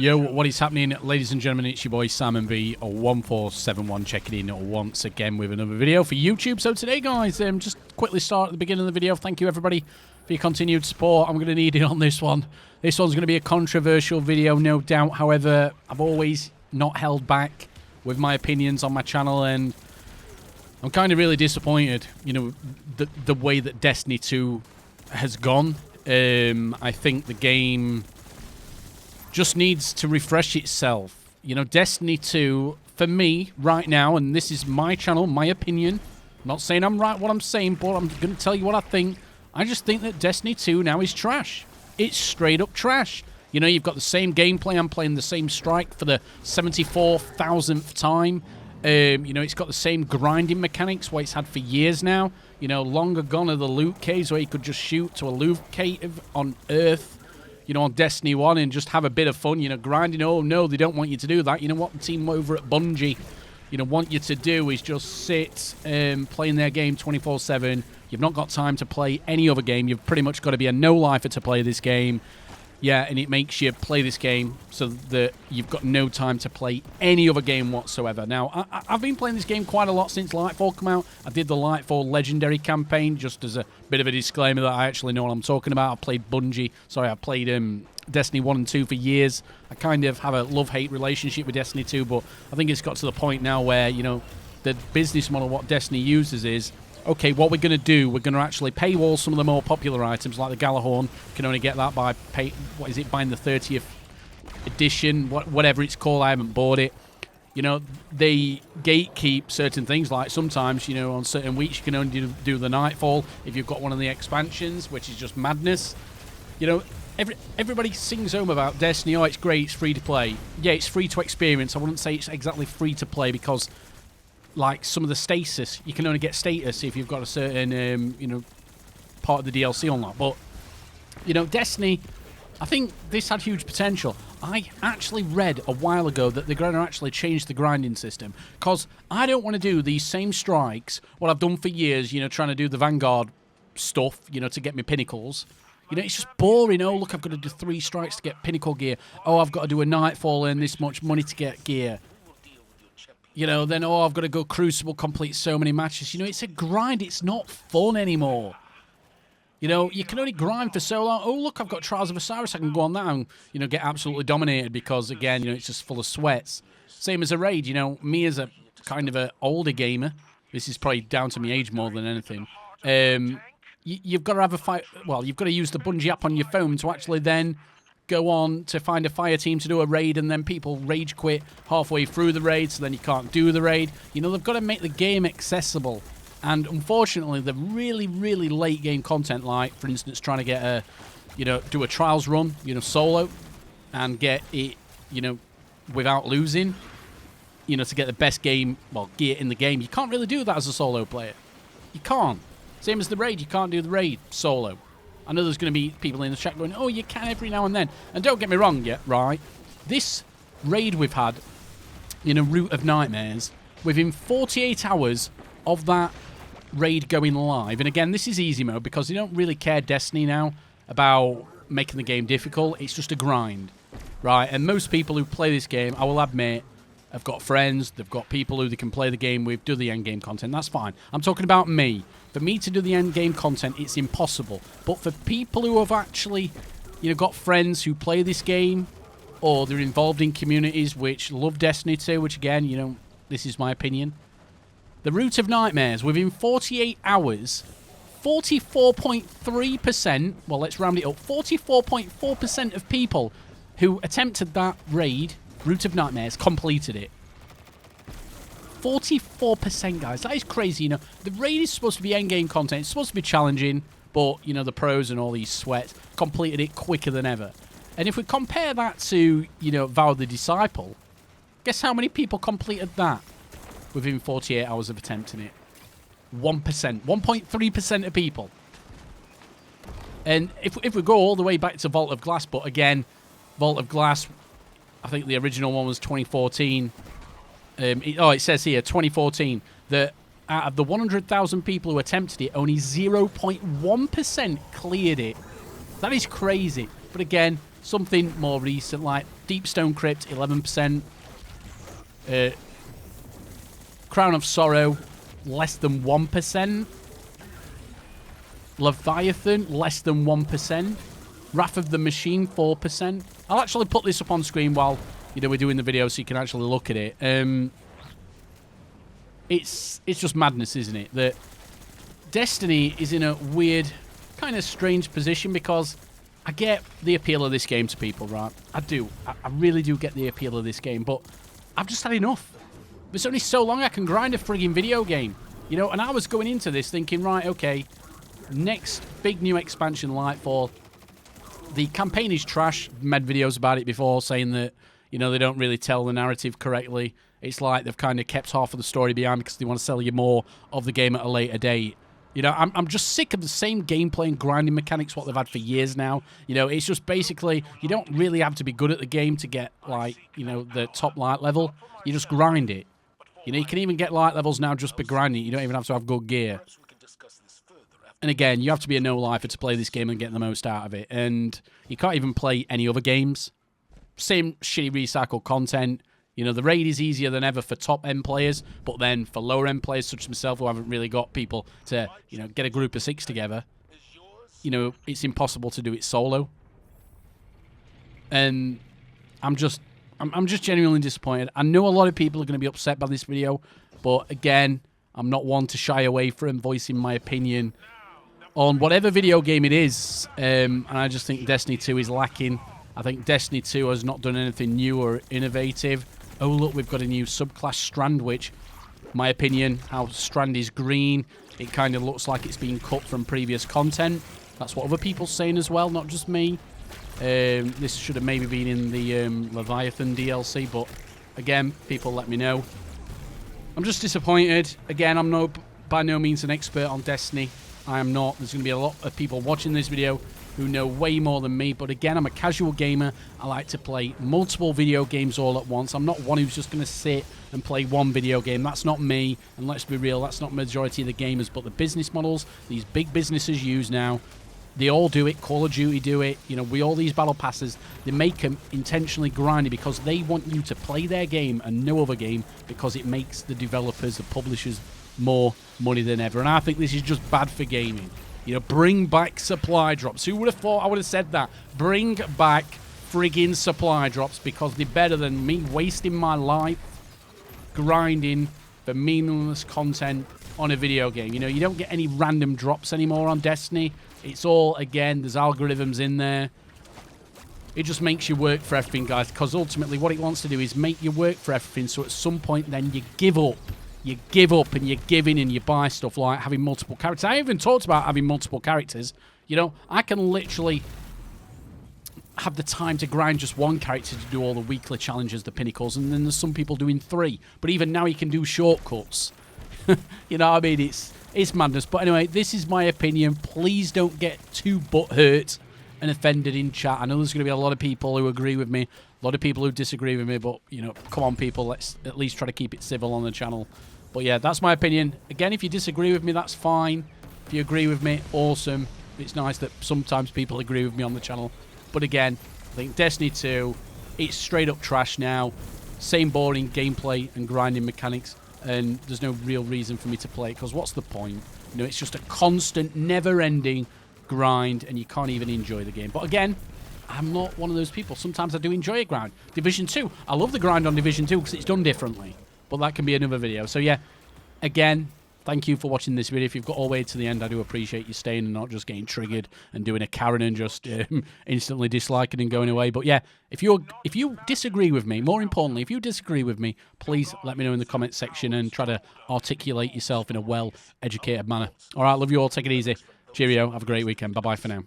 Yo, what is happening, ladies and gentlemen? It's your boy Simon V, 1471, checking in once again with another video for YouTube. So today, guys, just quickly start at the beginning of the video. Thank you, everybody, for your continued support. I'm going to need it on this one. This one's going to be a controversial video, no doubt. However, I've always not held back with my opinions on my channel, and I'm kind of really disappointed, you know, the way that Destiny 2 has gone. I think the game just needs to refresh itself. You know, Destiny 2, for me, right now, and this is my channel, my opinion. I'm not saying I'm right what I'm saying, but I'm going to tell you what I think. I just think that Destiny 2 now is trash. It's straight up trash. You know, you've got the same gameplay. I'm playing the same strike for the 74,000th time. You know, it's got the same grinding mechanics, what it's had for years now. You know, longer gone are the loot caves where you could just shoot to a loot cave on Earth, you know, on Destiny 1 and just have a bit of fun, you know, grinding. Oh, no, they don't want you to do that. You know what the team over at Bungie, you know, want you to do is just sit playing their game 24/7. You've not got time to play any other game. You've pretty much got to be a no-lifer to play this game. Yeah, and it makes you play this game so that you've got no time to play any other game whatsoever. Now, I've been playing this game quite a lot since Lightfall came out. I did the Lightfall Legendary campaign, just as a bit of a disclaimer that I actually know what I'm talking about. I've played I played Destiny 1 and 2 for years. I kind of have a love-hate relationship with Destiny 2, but I think it's got to the point now where, you know, the business model what Destiny uses is, okay, what we're going to do, we're going to actually paywall some of the more popular items, like the Galahorn. You can only get that by, buying the 30th edition, whatever it's called. I haven't bought it. You know, they gatekeep certain things, like sometimes, you know, on certain weeks you can only do the Nightfall if you've got one of the expansions, which is just madness. You know, everybody sings home about Destiny. Oh, it's great, it's free to play. Yeah, it's free to experience. I wouldn't say it's exactly free to play because, like, some of the status, you can only get status if you've got a certain, you know, part of the DLC unlocked. But, you know, Destiny, I think this had huge potential. I actually read a while ago that they're going to actually change the grinding system, because I don't want to do these same strikes, what I've done for years, you know, trying to do the Vanguard stuff, you know, to get me pinnacles. You know, it's just boring. Oh, look, I've got to do 3 strikes to get pinnacle gear. Oh, I've got to do a Nightfall and this much money to get gear. You know, then, oh, I've got to go Crucible, complete so many matches. You know, it's a grind. It's not fun anymore. You know, you can only grind for so long. Oh, look, I've got Trials of Osiris. I can go on that and, you know, get absolutely dominated because, again, you know, it's just full of sweats. Same as a raid. You know, me as a kind of an older gamer, this is probably down to my age more than anything, you've got to have a fight. Well, you've got to use the Bungie app on your phone to actually then go on to find a fire team to do a raid, and then people rage quit halfway through the raid, so then you can't do the raid. You know, they've got to make the game accessible, and unfortunately the really, really late game content, like for instance trying to get a, you know, do a trials run, you know, solo and get it, you know, without losing, you know, to get the best gear in the game. You can't really do that as a solo player. You can't. Same as the raid, you can't do the raid solo. I know there's going to be people in the chat going, oh, you can every now and then. And don't get me wrong, yeah, right? This raid we've had, you know, Root of Nightmares, within 48 hours of that raid going live, and again, this is easy mode because they don't really care, Destiny, now, about making the game difficult. It's just a grind, right? And most people who play this game, I will admit, have got friends, they've got people who they can play the game with, do the end game content. That's fine. I'm talking about me. For me to do the end game content, it's impossible. But for people who have actually, you know, got friends who play this game, or they're involved in communities which love Destiny 2, which again, you know, this is my opinion. The Root of Nightmares, within 48 hours, 44.3%, well, let's round it up, 44.4% of people who attempted that raid, Root of Nightmares, completed it. 44%, guys. That is crazy, you know. The raid is supposed to be endgame content. It's supposed to be challenging, but, you know, the pros and all these sweats completed it quicker than ever. And if we compare that to, you know, Vow of the Disciple, guess how many people completed that within 48 hours of attempting it? 1%. 1.3% of people. And if we go all the way back to Vault of Glass, but again, Vault of Glass, I think the original one was 2014. It says here, 2014, that out of the 100,000 people who attempted it, only 0.1% cleared it. That is crazy. But again, something more recent, like Deepstone Crypt, 11%. Crown of Sorrow, less than 1%. Leviathan, less than 1%. Wrath of the Machine, 4%. I'll actually put this up on screen while we're doing the video so you can actually look at it. It's just madness, isn't it? That Destiny is in a weird, kind of strange position because I get the appeal of this game to people, right? I do. I really do get the appeal of this game, but I've just had enough. There's only so long I can grind a frigging video game. And I was going into this thinking, right, okay, next big new expansion, Lightfall. The campaign is trash. Made videos about it before, saying that, they don't really tell the narrative correctly. It's like they've kind of kept half of the story behind because they want to sell you more of the game at a later date. I'm just sick of the same gameplay and grinding mechanics what they've had for years now. It's just basically, you don't really have to be good at the game to get, like, the top light level. You just grind it. You can even get light levels now just by grinding. You don't even have to have good gear. And again, you have to be a no-lifer to play this game and get the most out of it. And you can't even play any other games. Same shitty recycled content. The raid is easier than ever for top-end players, but then for lower-end players such as myself who haven't really got people to, get a group of 6 together, it's impossible to do it solo. And I'm just genuinely disappointed. I know a lot of people are going to be upset by this video, but again, I'm not one to shy away from voicing my opinion on whatever video game it is. And I just think Destiny 2 is lacking. I think Destiny 2 has not done anything new or innovative. Oh, look, we've got a new subclass, Strand, which, my opinion, how Strand is green, it kind of looks like it's been cut from previous content. That's what other people are saying as well, not just me. This should have maybe been in the Leviathan DLC, but again, people let me know. I'm just disappointed. Again, I'm by no means an expert on Destiny. I am not. There's going to be a lot of people watching this video who know way more than me, but again, I'm a casual gamer. I like to play multiple video games all at once. I'm not one who's just going to sit and play one video game. That's not me, and let's be real, that's not majority of the gamers, but the business models these big businesses use now, they all do it. Call of Duty do it. We all these battle passes, they make them intentionally grindy because they want you to play their game and no other game because it makes the developers, the publishers, more money than ever. And I think this is just bad for gaming. Bring back supply drops. Who would have thought I would have said that? Bring back friggin' supply drops because they're better than me wasting my life grinding for meaningless content on a video game. You don't get any random drops anymore on Destiny. It's all, again, there's algorithms in there. It just makes you work for everything, guys, because ultimately what it wants to do is make you work for everything, so at some point then you give up. You give up and you give in and you buy stuff like having multiple characters. I even talked about having multiple characters. I can literally have the time to grind just one character to do all the weekly challenges, the pinnacles, and then there's some people doing 3. But even now you can do shortcuts. You know what I mean? It's madness. But anyway, this is my opinion. Please don't get too butthurt and offended in chat. I know there's going to be a lot of people who agree with me, a lot of people who disagree with me, but, come on, people, let's at least try to keep it civil on the channel. But yeah, that's my opinion. Again, if you disagree with me, that's fine. If you agree with me, awesome. It's nice that sometimes people agree with me on the channel. But again, I think Destiny 2, it's straight up trash now. Same boring gameplay and grinding mechanics, and there's no real reason for me to play it, because what's the point? It's just a constant, never-ending grind, and you can't even enjoy the game. But again, I'm not one of those people. Sometimes I do enjoy a grind. Division 2, I love the grind on Division 2 because it's done differently. But that can be another video. So yeah, again, thank you for watching this video. If you've got all the way to the end, I do appreciate you staying and not just getting triggered and doing a Karen and just instantly disliking and going away. But yeah, if you disagree with me, more importantly, if you disagree with me, please let me know in the comment section and try to articulate yourself in a well-educated manner. All right, love you all. Take it easy. Cheerio. Have a great weekend. Bye-bye for now.